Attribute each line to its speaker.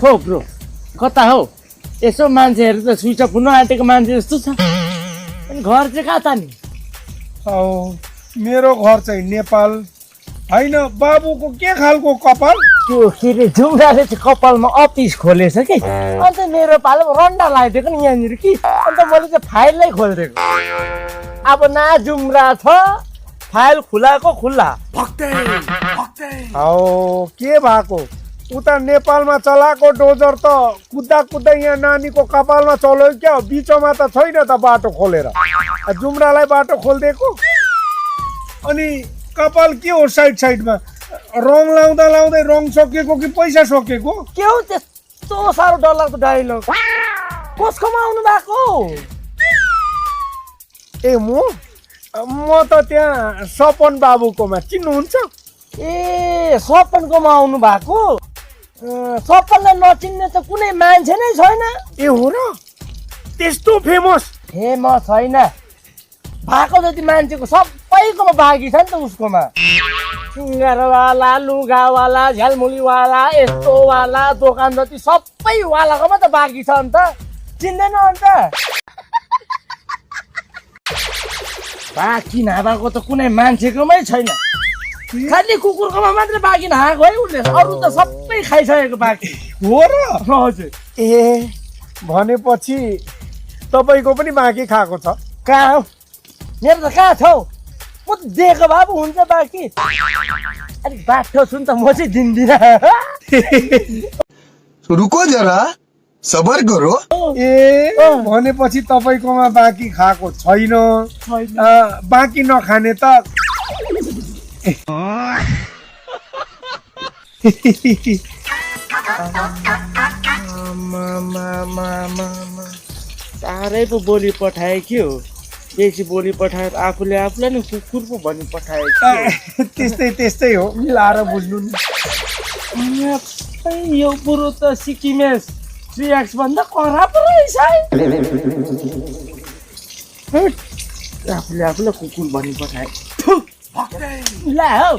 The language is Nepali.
Speaker 1: हो ब्रो कता हो यसो मान्छेहरू त स्विच अफ हुन आँटेको मान्छे जस्तो छ अनि घर चाहिँ कहाँ छ नि
Speaker 2: मेरो घर चाहिँ नेपाल होइन बाबुको के खालको कपाल
Speaker 1: त्यो के अरे जुम्राले चाहिँ कपालमा अफिस खोलेछ कि अन्त मेरो पालो रन्डा लगाइदिएको नि यहाँनिर कि अन्त मैले चाहिँ फाइललाई खोलिदिएको अब न जुम्रा छ फाइल खुलाको खुल्ला
Speaker 2: हौ के भएको उता नेपालमा चलाएको डोजर त कुद्दा कुद्दा यहाँ नानीको कपालमा चल्यो क्या बिचमा त छैन त बाटो खोलेर जुम्रालाई बाटो खोलिदिएको अनि कपाल के हो साइड साइडमा रङ लाउँदा लाउँदै रङ सकिएको कि पैसा सकिएको
Speaker 1: के हो त्यस्तो साह्रो डरलाग्दो डायलग कसकोमा आउनु भएको
Speaker 2: ए म त त्यहाँ सपन बाबुकोमा चिन्नुहुन्छ
Speaker 1: ए सपनकोमा आउनु भएको सपनलाई नचिन्ने त कुनै मान्छे नै छैन
Speaker 2: ए हो र त्यस्तो फेमस
Speaker 1: छैन भएको जति मान्छेको सबैकोमा बाँकी छ नि त उसकोमा सिङ्गारवाला लुगावाला झ्यालमुलीवाला यस्तोवाला दोकान जति सबैवालाकोमा त बाँकी छ अन्त चिन्दैन अन्त बाँकी नभएको त कुनै मान्छेकोमै छैन खालि कुकुरकोमा मात्रै बाँकी नआएको है उसले अरू त सबै खाइसकेको बाँकी
Speaker 2: हो र
Speaker 1: हजुर
Speaker 2: ए भनेपछि तपाईँको पनि बाँकी खाएको छ
Speaker 1: कहाँ हो मेरो त कहाँ छ हौ म त दिएको भए पो हुन्छ बाँकी अलिक बाठो छु नि त म चाहिँ दिन्दिनँ
Speaker 3: रुको जरा सबर करो
Speaker 2: ए भनेपछि तपाईँकोमा बाँकी खाएको छैन बाँकी नखाने त
Speaker 1: साह्रै पो बोली पठाए के हो बेसी बोली पठाएर आफूलाई नि कुकुर पो भनी पठाए
Speaker 2: त्यस्तै हो मिलाएर बुझ्नु
Speaker 1: नि यो बुढो त सिक्किमेस 3x भन्दा कडा पो रहेछ आफूलाई कुकुर भनी पठाए ला हौ